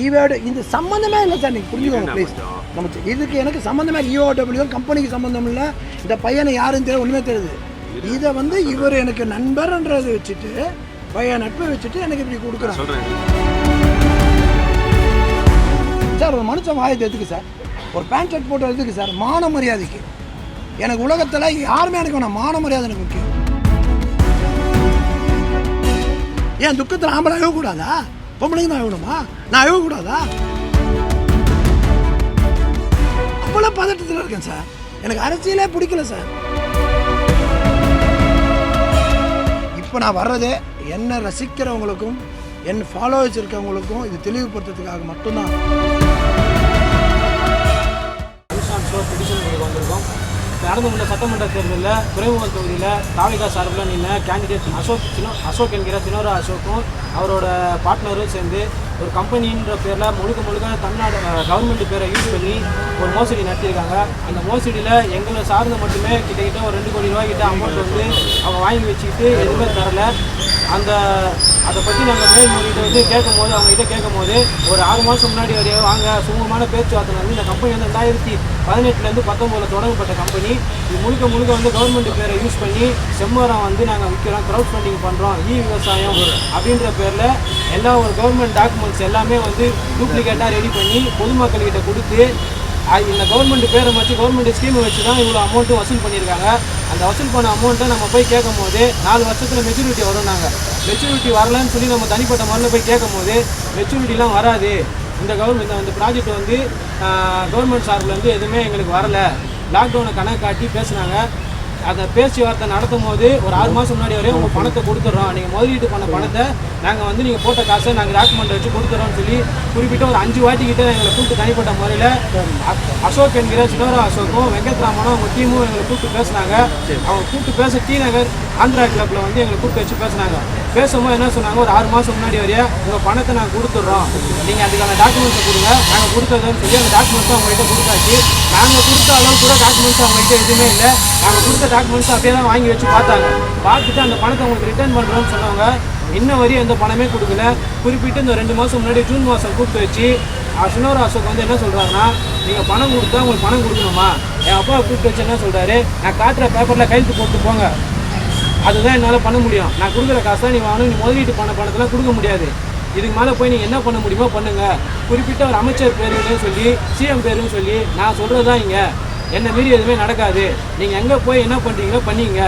ஈவேடு இந்த சம்மந்தமே இல்லை சார், நீங்கள் புரிஞ்சுக்கோங்க ப்ளீஸ். நம்ம இதுக்கு எனக்கு சம்மந்தமே இல்லை. EOW கம்பெனிக்கு சம்மந்தம் இல்லை. இந்த பையனை யாருன்னு தெரியாது, ஒன்றுமே தெரியுது. இதை வந்து இவர் எனக்கு நண்பர்ன்றதை வச்சுட்டு பையன் நட்பை வச்சுட்டு எனக்கு இப்படி கொடுக்குறாங்க சார். ஒரு மனுஷன் வாயத்தை எதுக்கு சார்? ஒரு பேண்ட் ஷர்ட் போட்டு எதுக்கு சார்? மான மரியாதைக்கு. எனக்கு உலகத்தில் யாருமே எனக்கு வேணாம், மான மரியாதை எனக்கு முக்கியம். ஏன் துக்கத்தில் ஆம்பளை அழகக்கூடாதா? பொம்பளைங்க தான் அழகணுமா? நான் அழகக்கூடாதா? அவ்வளோ பதட்டத்தில் இருக்கேன் சார். எனக்கு அரசியலே பிடிக்கல சார். இப்போ நான் வர்றதே என்னை ரசிக்கிறவங்களுக்கும் என் ஃபாலோவர்ஸ் இருக்கவங்களுக்கும் இது தெளிவுபடுத்துறதுக்காக மட்டும்தான். வந்திருக்கோம். நடந்து முன்ன சட்டமன்ற தேர்தலில் துறைமுக தொகுதியில் தாவிகா சார்பில் நின்ன கேண்டிடேட் அசோக் என்கிற சினோரா அசோக்கும் அவரோட பார்ட்னரும் சேர்ந்து ஒரு கம்பெனின்ற பேரில் முழுக்க தமிழ்நாடு கவர்மெண்ட் பேரை யூஸ் பண்ணி ஒரு மோசடி நடத்தியிருக்காங்க. அந்த மோசடியில் எங்களை சார்ந்து மட்டுமே கிட்டத்தட்ட ஒரு 2 கோடி ரூபாய்க்கிட்ட அமௌண்ட் வந்து அவங்க வாங்கி வச்சுக்கிட்டு எதுவுமே தரலை. அதை பற்றி நாங்கள் மேல்முறையிட்ட வந்து அவங்ககிட்ட கேட்கும்போது ஒரு 6 மாதம் முன்னாடி வரைய வாங்க சுமூகமான பேச்சுவார்த்தை வந்து இந்த கம்பெனி வந்து 2018 19 தொடங்கப்பட்ட கம்பெனி. இது முழுக்க வந்து கவர்மெண்ட் பேரை யூஸ் பண்ணி செம்மரம் வந்து நாங்கள் விற்கிறோம், க்ரௌட் ஃபண்டிங் பண்ணுறோம், விவசாயம் அப்படின்ற பேரில் எல்லா ஒரு கவர்மெண்ட் டாக்குமெண்ட்ஸ் எல்லாமே வந்து டூப்ளிகேட்டாக ரெடி பண்ணி பொதுமக்கள்கிட்ட கொடுத்து இந்த கவர்மெண்ட் பேரை வச்சு கவர்மெண்ட் ஸ்கீமை வச்சு தான் இவ்வளோ அமௌண்ட்டும் வசூல் பண்ணியிருக்காங்க. அந்த வசூல் பண்ண அமௌண்ட்டை நம்ம போய் கேட்கும் போது 4 வருஷத்தில் மெச்சூரிட்டி வரும். நாங்கள் மெச்சூரிட்டி வரலன்னு சொல்லி நம்ம தனிப்பட்ட முறையில் போய் கேட்கும் போது மெச்சூரிட்டிலாம் வராது, இந்த ப்ராஜெக்ட் வந்து கவர்மெண்ட் சார்பில் வந்து எதுவுமே எங்களுக்கு வரலை, லாக்டவுனை கணக்கு காட்டி பேசுனாங்க. அதை பேச்சுவார்த்தை நடத்தும் போது ஒரு 6 மாதம் முன்னாடி வரையும் உங்கள் பணத்தை கொடுத்துட்றோம், நீங்கள் முதலீட்டு பண்ண பணத்தை நாங்கள் வந்து நீங்கள் போட்ட காசை நாங்கள் டாக்குமெண்ட் வச்சு கொடுத்துறோம்னு சொல்லி குறிப்பிட்ட ஒரு 5 வாட்டிக்கிட்ட எங்களை கூப்பிட்டு தனிப்பட்ட முறையில் அசோக் என்கிற சினோரா அசோக்கும் வெங்கட்ராமனும் அவங்க டீமும் எங்களை கூப்பிட்டு பேசினாங்க. அவங்க கூப்பிட்டு பேச டி நகர் ஆந்திரா கிளப்பில் வந்து எங்களை கூப்பிட்டு வச்சு பேசினாங்க. பேசும்போது என்ன சொன்னாங்க, ஒரு 6 மாதம் முன்னாடி வரையும் உங்கள் பணத்தை நாங்கள் கொடுத்துட்றோம், நீங்கள் அதுக்கான டாக்குமெண்ட்ஸை கொடுங்க, நாங்கள் கொடுத்ததுன்னு சொல்லி அந்த டாக்குமெண்ட்ஸும் அவங்ககிட்ட கொடுத்தாச்சு. நாங்கள் கொடுத்த அளவு கூட டாக்குமெண்ட்ஸ் அவங்ககிட்ட எதுவுமே இல்லை. நாங்கள் கொடுத்த டாக்குமெண்ட்ஸ் அப்படியே தான் வாங்கி வச்சு பார்த்துட்டு அந்த பணத்தை அவங்களுக்கு ரிட்டர்ன் பண்ணுறோன்னு சொன்னவங்க இன்னும் வரையும் எந்த பணமே கொடுக்கல. குறிப்பிட்டு இந்த 2 மாதம் முன்னாடி ஜூன் மாதம் கூப்பிட்டு வச்சு சினோரா அசோக் வந்து என்ன சொல்கிறாங்கன்னா, நீங்கள் பணம் கொடுத்தா உங்களுக்கு பணம் கொடுக்கணுமா? என் அப்பாவை கூப்பிட்டு வச்சு என்ன சொல்கிறாரு, நான் காட்டுற பேப்பரில் கையெழுத்து போட்டு போங்க, அதுதான் என்னால் பண்ண முடியும், நான் கொடுக்குற காசு தான் நீ வாங்கணும், நீ முதலீட்டு பண்ண பணத்தெல்லாம் கொடுக்க முடியாது, இதுக்கு மேலே போய் நீங்கள் என்ன பண்ண முடியுமோ பண்ணுங்கள். குறிப்பிட்ட ஒரு அமைச்சர் பேருன்னு சொல்லி சிஎம் பேருன்னு சொல்லி நான் சொல்கிறது தான் இங்கே, என்னை மீறி எதுவுமே நடக்காது, நீங்கள் எங்கே போய் என்ன பண்ணுறீங்களோ பண்ணிங்க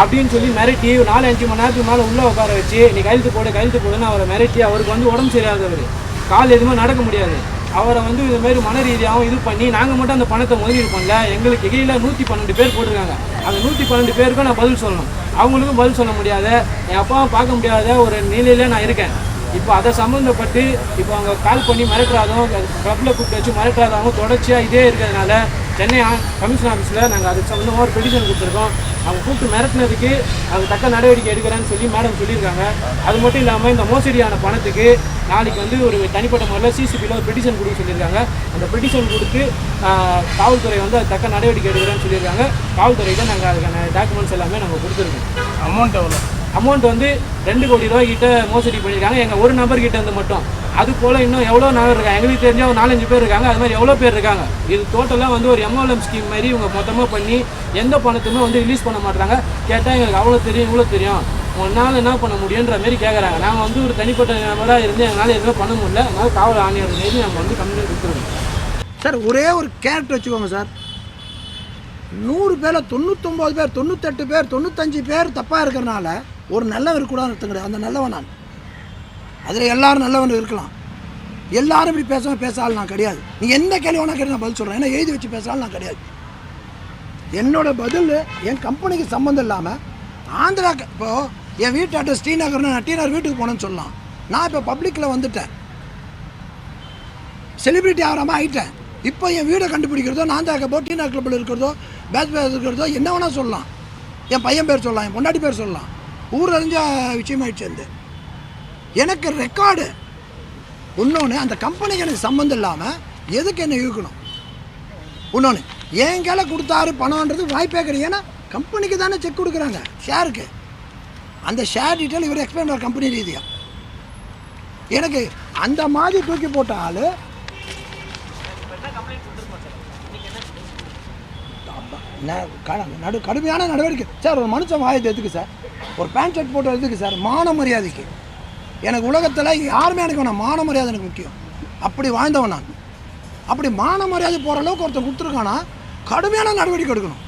அப்படின்னு சொல்லி மிரட்டி 4-5 மணி நேரத்துக்கு மேலே உள்ளே உட்கார வச்சு நீ கையெழுத்து போடுன்னு அவரை மிரட்டி, அவருக்கு வந்து உடம்பு சரியாதவர், கால் எதுவுமே நடக்க முடியாது, அவரை வந்து இதுமாரி மன ரீதியாகவும் இது பண்ணி நாங்கள் மட்டும் அந்த பணத்தை முதலீடு பண்ணல, எங்களுக்கு கீழே 112 பேர் போட்டிருக்காங்க. அந்த 112 பேருக்கும் நான் பதில் சொல்லணும், அவங்களுக்கும் பதில் சொல்ல முடியாத, என் அப்பாவும் பார்க்க முடியாத ஒரு நிலையில் நான் இருக்கேன். இப்போ அதை சம்மந்தப்பட்டு இப்போ அவங்க கால் பண்ணி மிரட்டுறாதும் கிளப்பில் கூப்பிட்டு வச்சு மிரட்டுறாதாகவும் தொடர்ச்சியாக இதே இருக்கிறதுனால சென்னை கமிஷன் ஆஃபீஸில் நாங்கள் அதுக்கு சம்மந்தமாக ஒரு பெட்டிஷன் கொடுத்துருக்கோம். அவங்க கூப்பிட்டு மிரட்டினதுக்கு அது தக்க நடவடிக்கை எடுக்கிறேன்னு சொல்லி மேடம் சொல்லியிருக்காங்க. அது மட்டும் இல்லாமல் இந்த மோசடியான பணத்துக்கு நாளைக்கு வந்து ஒரு தனிப்பட்ட முறையில் சிசிபியில் ஒரு பெட்டிஷன் கொடுக்க சொல்லியிருக்காங்க. அந்த பெட்டிஷன் கொடுத்து காவல்துறை வந்து அது தக்க நடவடிக்கை எடுக்கிறேன்னு சொல்லியிருக்காங்க. காவல்துறைக்கு நாங்கள் அதுக்கான டாக்குமெண்ட்ஸ் எல்லாமே நாங்கள் கொடுத்துருக்கோம். அமௌண்ட் எவ்வளோ? அமௌண்ட் வந்து 2 கோடி ரூபாய்க்கிட்ட மோசடி பண்ணியிருக்காங்க எங்கள் ஒரு நபர்கிட்ட இருந்து மட்டும். அது போல் இன்னும் எவ்வளோ நபர் இருக்காங்க, எங்களுக்கு தெரிஞ்ச ஒரு 4-5 பேர் இருக்காங்க, அது மாதிரி எவ்வளோ பேர் இருக்காங்க. இது டோட்டலாக வந்து ஒரு MLM ஸ்கீம் மாதிரி இவங்க மொத்தமாக பண்ணி எந்த பணத்துமே வந்து ரிலீஸ் பண்ண மாட்டாங்க. கேட்டால் எங்களுக்கு அவ்வளோ தெரியும் இவ்வளோ தெரியும், உன்னால் என்ன பண்ண முடியுன்ற மாரி கேட்குறாங்க. நாங்கள் வந்து ஒரு தனிப்பட்ட நபராக இருந்து எங்களால் எதுவுமே பண்ண முடியல, அதனால் காவல் ஆணையர் மீது நாங்கள் வந்து கம்ப்ளைண்ட் கொடுத்துருக்கோம். சார் ஒரே ஒரு கேரக்டர் வச்சுக்கோங்க சார், 100 பேரில் 99 பேர் 98 பேர் 95 பேர் தப்பாக இருக்கிறனால ஒரு நல்லவன் இருக்கக்கூடாதுன்னு அர்த்தம் கிடையாது. அந்த நல்லவன் நான், அதில் எல்லோரும் நல்லவன் இருக்கலாம், எல்லாரும் இப்படி பேசாலும் நான் கிடையாது. நீங்கள் என்ன கேள்வி வேணா கேட்டு நான் பதில் சொல்கிறேன், ஏன்னா எழுதி வச்சு பேசாலும் நான் கிடையாது. என்னோட பதில் என் கம்பெனிக்கு சம்மந்தம் இல்லாமல் ஆந்திரா, இப்போது என் வீட்டு அட்ரஸ் ஸ்ரீநகர்னு நான் டிநகர் வீட்டுக்கு போனேன்னு சொல்லலாம். நான் இப்போ பப்ளிக்கில் வந்துட்டேன், செலிப்ரிட்டி ஆகாமல் ஆகிட்டேன். இப்போ என் வீடை கண்டுபிடிக்கிறதோ, நான் தான் டிநகர் கிளப்பில் இருக்கிறதோ, பேட்ச் இருக்கிறதோ என்ன வேணால் சொல்லலாம், என் பையன் பேர் சொல்லலாம், என் பொண்டாட்டி பேர் சொல்லலாம், ஊர் அறிஞ்ச விஷயமாயிடுச்சு. அந்த எனக்கு ரெக்கார்டு இன்னொன்று, அந்த கம்பெனிக்கு எனக்கு சம்மந்தம் இல்லாமல் எதுக்கு என்ன இழுக்கணும்? இன்னொன்று, என் கையில கொடுத்தாரு பணம்ன்றது வாய்ப்பே கிடையாது. ஏன்னா கம்பெனிக்கு தானே செக் கொடுக்குறாங்க ஷேருக்கு, அந்த ஷேர் டீட்டெயில் இவர் எக்ஸ்பிளைன் பண்ணுற கம்பெனி ரீதியாக. எனக்கு அந்த மாதிரி தூக்கி போட்ட ஆள் கடுமையான நடவடிக்கை சார். ஒரு மனுஷன் வாயத்தை எதுக்கு சார்? ஒரு பேண்ட் ஷர்ட் போட்டு எதுக்கு சார்? மான மரியாதைக்கு. எனக்கு உலகத்தில் யாருமே எனக்கு வேணாம், மான மரியாதை எனக்கு முக்கியம். அப்படி வாழ்ந்தவன் நான். அப்படி மான மரியாதை போகிற அளவுக்கு ஒருத்தன் கொடுத்துருக்கானா கடுமையான நடவடிக்கை எடுக்கணும்.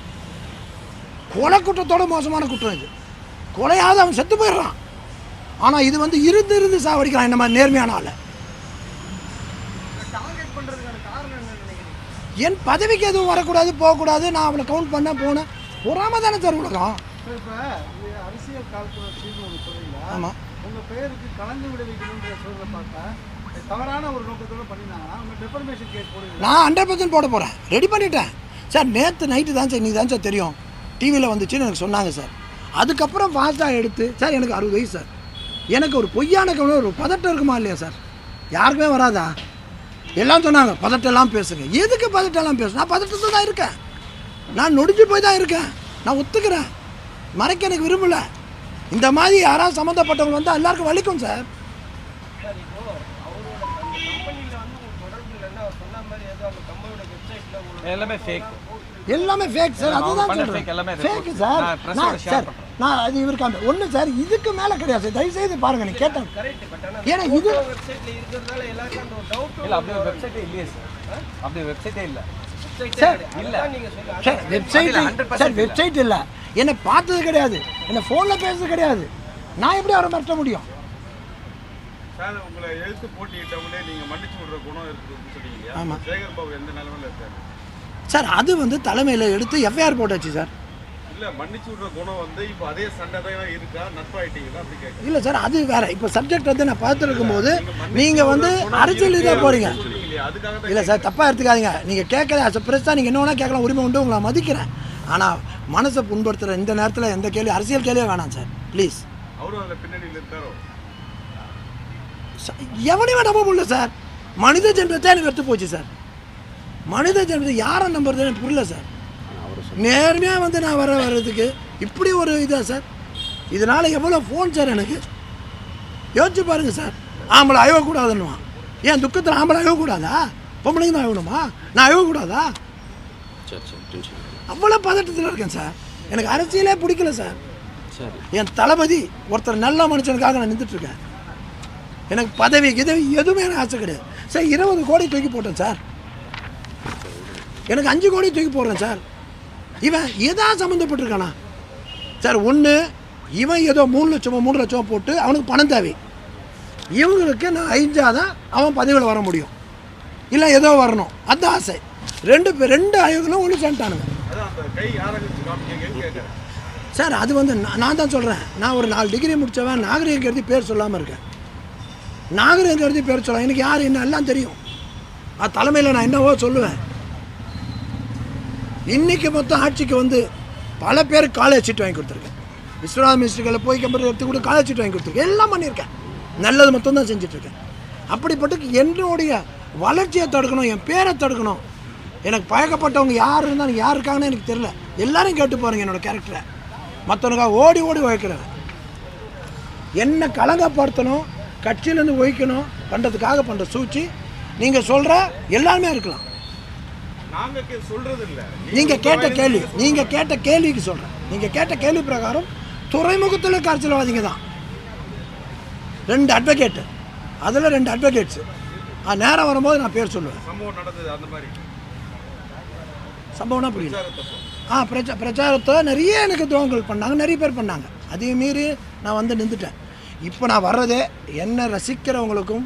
கொலை குற்றத்தோட மோசமான குற்றம் இது. கொலையாவது அவன் செத்து போயிடுறான். ஆனால் இது வந்து இருந்து சாவடிக்கிறான் இந்த மாதிரி நேர்மையான ஆளை. என் பதவிக்கு எதுவும் வரக்கூடாது, போகக்கூடாது, நான் அவளை கவுண்ட் பண்ண போனேன். பொறாம தானே சார் உலகம். அரசியல் கால்குலேஷன் ஒரு துறையில் ஆமாம், உங்கள் பேருக்கு கலந்து விடுவிக்கணுன்ற சொல்ல பார்த்தா தவறான ஒரு நோக்கத்தோடு பண்ணினாங்கன்னா உங்கள் டெஃபர்மேஷன் கேஸ் போடுவீங்க. நான் 100% போட போகிறேன், ரெடி பண்ணிட்டேன் சார். நேற்று நைட்டு தான் சார், நீ தான் சார் தெரியும், டிவியில் வந்துச்சுன்னு எனக்கு சொன்னாங்க சார். அதுக்கப்புறம் ஃபாஸ்ட்டாக எடுத்து சார், எனக்கு 60 வயசு சார். எனக்கு ஒரு பொய்யான ஒரு பதட்டம் இருக்குமா இல்லையா சார்? யாருக்குமே வராதா? எல்லாம் சொன்னாங்க பதட்டெல்லாம் பேசுங்க. எதுக்கு பதட்டெல்லாம் பேசு? நான் பதட்டத்தில் தான் இருக்கேன். நான் நொடிஞ்சு போய் தான் இருக்கேன். நான் ஒத்துக்கிறேன், மறைக்க எனக்கு விரும்பல. இந்த மாதிரி யாராவது சம்மந்தப்பட்டவங்க வந்து எல்லாருக்கும் வலிக்கும் சார். எல்லாமே ஃபேக் சார். அதுதான் சொல்கிறேன், ஃபேக் சார். நான் அது இருக்காங்க ஒன்று சார். இதுக்கு மேலே கிடையாது சார். தயவுசெய்து பாருங்கள், நீ கேட்டேன். ஏன்னா இது வெப்சைட் இல்லை, என்னை பார்த்தது கிடையாது, என்னை ஃபோனில் பேசுறது கிடையாது. நான் எப்படி அவரை மிரட்ட முடியும் சார்? உங்களை எழுத்து போட்டியிட்டவங்களே நீங்கள் மன்னிச்சு விடுற குணம் இருக்குன்னு சொன்னீங்க. ஆமாம், சேகர் பாபு எந்த நிலைமையில் இருக்காரு சார்? அது வந்து தலைமையில் எடுத்து எஃப்ஐஆர் போட்டாச்சு சார். இல்லை, மன்னிச்சு விடுற குணம் வந்து இப்போ அதே சண்டை தான் இருக்கா? நட்பாயிட்டீங்களா? அப்படி கேட்க இல்லை சார், அது வேற. இப்போ சப்ஜெக்ட் வந்து நான் பார்த்துருக்கும் போது நீங்கள் வந்து அரசியல் இதாக போகிறீங்க. இல்லை சார், தப்பாக எடுத்துக்காதீங்க. நீங்கள் கேட்கல அஸ் பெருசாக நீங்கள் என்ன வேணால் கேட்கலாம், உரிமை உண்டு, உங்களை மதிக்கிறேன். ஆனால் மனசை புண்படுத்துகிற இந்த நேரத்தில் எந்த கேள்வி, அரசியல் கேள்வியே வேணாம் சார், ப்ளீஸ். அவரும் அதில் பின்னணியில் இருக்காரோ? எவனையும் நம்ப முடியல சார். மனித ஜென்மத்தை எனக்கு எடுத்து போச்சு சார். மனித ஜென்மத்தை யாரை நம்புறது எனக்கு புரியல சார். நேர்மையாக வந்து நான் வர்றதுக்கு இப்படி ஒரு இதாக சார். இதனால் எவ்வளோ ஃபோன் சார் எனக்கு. யோசிச்சு பாருங்கள் சார். ஆம்பளை அழகக்கூடாதுன்னுவான். ஏன் துக்கத்தில் ஆம்பளை அழகக்கூடாதா? பொம்பளைங்க தான் அழகணுமா? நான் அழகக்கூடாதா? அவ்வளோ பதட்டத்தில் இருக்கேன் சார். எனக்கு அரசியலே பிடிக்கல சார். என் தளபதி ஒருத்தர் நல்ல மனுஷனுக்காக நான் நின்றுட்டுருக்கேன். எனக்கு பதவி எதுவுமே எனக்கு ஆசை கிடையாது சார். 20 கோடி தூக்கி போட்டேன் சார். எனக்கு 5 கோடி தூக்கி போடுறேன் சார். இவன் எதாவது சம்மந்தப்பட்டிருக்கானா சார்? ஒன்று, இவன் ஏதோ 3 லட்சமோ போட்டு அவனுக்கு பணம் தேவை. இவங்களுக்கு நான் அழிஞ்சாதான் அவன் பதவியில் வர முடியும், இல்லை ஏதோ வரணும், அந்த ஆசை. ரெண்டு ஆயோகளும் ஒன்று சேர்ந்துட்டானுங்க சார். அது வந்து நான் தான் சொல்கிறேன். நான் ஒரு 4 டிகிரி முடித்தவன், நாகரிகம் கருதி பேர் சொல்லாமல் இருக்கேன். நாகரிகம் கருதி பேர் சொல்லலாம். எனக்கு யார் என்ன எல்லாம் தெரியும். அது தலைமையில் நான் என்னவோ சொல்லுவேன். இன்றைக்கி மொத்தம் ஆட்சிக்கு வந்து பல பேர் காலேஜ் சீட் வாங்கி கொடுத்துருக்கேன். விஸ்வநாத மினிஸ்டர்களில் போய் கம்பெனி எடுத்து கூட காலேஜ் சீட் வாங்கி கொடுத்துருக்கேன். எல்லாம் பண்ணியிருக்கேன். நல்லது மொத்தம் தான் செஞ்சிட்ருக்கேன். அப்படிப்பட்டு என்னுடைய வளர்ச்சியை தடுக்கணும், என் பேரை தடுக்கணும். எனக்கு பழக்கப்பட்டவங்க யார் இருந்தாலும் யார் இருக்காங்கன்னு எனக்கு தெரியல. எல்லாரும் கேட்டு பாருங்கள் என்னோடய கேரக்டரை. மற்றவனுக்காக ஓடி உழைக்கிறேன். என்னை களங்கப்படுத்தணும், கட்சியிலேருந்து ஒழிக்கணும் பண்ணுறதுக்காக பண்ணுற சூழ்ச்சி நீங்கள் சொல்கிற எல்லாருமே இருக்கலாம். நீங்கள் கேட்ட கேள்விக்கு சொல்கிறேன். நீங்கள் கேட்ட கேள்வி பிரகாரம் துறைமுகத்தில் அரசியல்வாதிங்க தான் 2 அட்வொகேட்டு, அதில் 2 அட்வொகேட்ஸு. நேரம் வரும்போது நான் பேர் சொல்லுவேன். சம்பவம்னா புரியல. பிரச்சாரத்தை நிறைய எனக்கு துரோகங்கள் பண்ணாங்க, நிறைய பேர் பண்ணாங்க. அதையும் மீறி நான் வந்து நின்றுட்டேன். இப்போ நான் வர்றதே என்னை ரசிக்கிறவங்களுக்கும்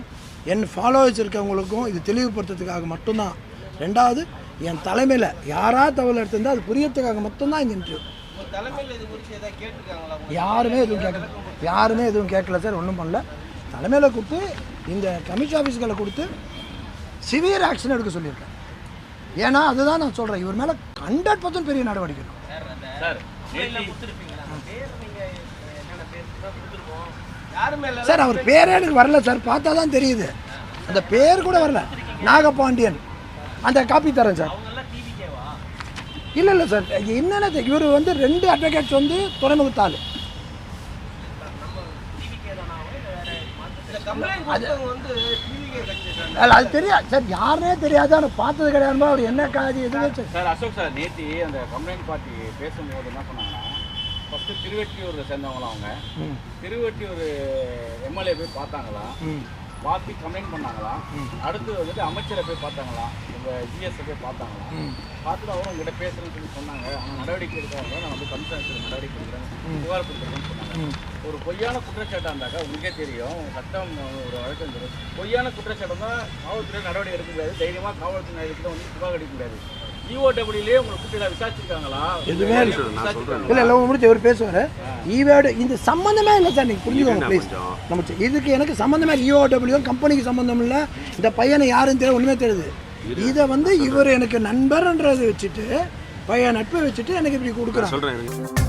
என் ஃபாலோவர்ஸ் இருக்கிறவங்களுக்கும் இது தெளிவுபடுத்துறதுக்காக மட்டும்தான். 2வது, என் தலைமையில் யாராவது தகவல் எடுத்திருந்தால் அது புரியறதுக்காக மட்டும்தான் இந்த இன்டர்வியூ. யாருமே எதுவும் கேட்கல சார். ஒன்றும் பண்ணல. தலைமையில் கொடுத்து இந்த கமிஷன் ஆஃபீஸ்களை கொடுத்து சிவியர் ஆக்ஷன் எடுக்க சொல்லியிருக்கேன். ஏன்னா அதுதான் நான் சொல்கிறேன், இவர் மேலே 100% பெரிய நடவடிக்கை. சார் அவர் பேரே எனக்கு வரல சார். பார்த்தா தான் தெரியுது, அந்த பேர் கூட வரல. நாகபாண்டியன், அந்த காப்பி தரேன் சார். இல்லை சார், என்னென்ன இவர் வந்து 2 அட்வொகேட்ஸ் வந்து துறைமுகத்தாள். அது ராஜகீய கட்சி சார். இல்லை அது தெரியாது சார், யாருனே தெரியாது, ஆனால் பார்த்தது கிடையாதுமா. அவர் என்ன காது எதுவுமே சார். சார் அசோக் சார் நேற்று அந்த கம்ப்ளைண்ட் பார்ட்டி பேசும்போது என்ன சொன்னாங்கன்னா, ஃபஸ்ட்டு திருவெட்டியூரில் சேர்ந்தவங்களாம் அவங்க திருவெட்டியூர் எம்எல்ஏ போய் பார்த்தாங்களா, பார்த்து கம்ப்ளைண்ட் பண்ணாங்களா, அடுத்து வந்துட்டு அமைச்சரை போய் பார்த்தாங்களா, உங்கள் ஜிஎஸ்ஐ போய் பார்த்தாங்களா, பார்த்துட்டு அவரும் உங்ககிட்ட பேசுகிறேன்னு சொல்லி சொன்னாங்க. ஆனால் நடவடிக்கை எடுக்காங்க, நான் வந்து கமிஷனர் நடவடிக்கை எடுக்கிறேன், புகார் கொடுத்துருக்கேன்னு சொன்னாங்க. ஒரு பொய்யான குற்றச்சாட்டாக இருந்தாக்கா உங்களுக்கே தெரியும், சட்டம் ஒரு வழக்கம் தெரியும். பொய்யான குற்றச்சாட்டம் தான் காவல்துறை நடவடிக்கை எடுக்க முடியாது, தைரியமாக காவல்துறை நடவடிக்கை வந்து புகார் அடிக்க முடியாது. இஓடபிள்யூலேயே உங்களை கூப்பிட்டு விசாரிச்சிருக்காங்களா? எதுவுமே இல்லை இல்லை முடிச்சு இவர் பேசுவார். ஈவேடு இந்த சம்மந்தமே இல்லை சார், நீங்கள் புரிஞ்சுக்கோங்க ப்ளீஸ். நம்ம இதுக்கு எனக்கு சம்மந்தமே இல்லை, இஓடபிள்யூ கம்பெனிக்கு சம்மந்தம் இல்லை, இந்த பையனை யாருன்னு தெரியும் ஒன்றுமே தெரியுது. இதை வந்து இவர் எனக்கு நண்பர்ன்றதை வச்சுட்டு பையன் நட்பை வச்சுட்டு எனக்கு இப்படி கொடுக்குறாங்க.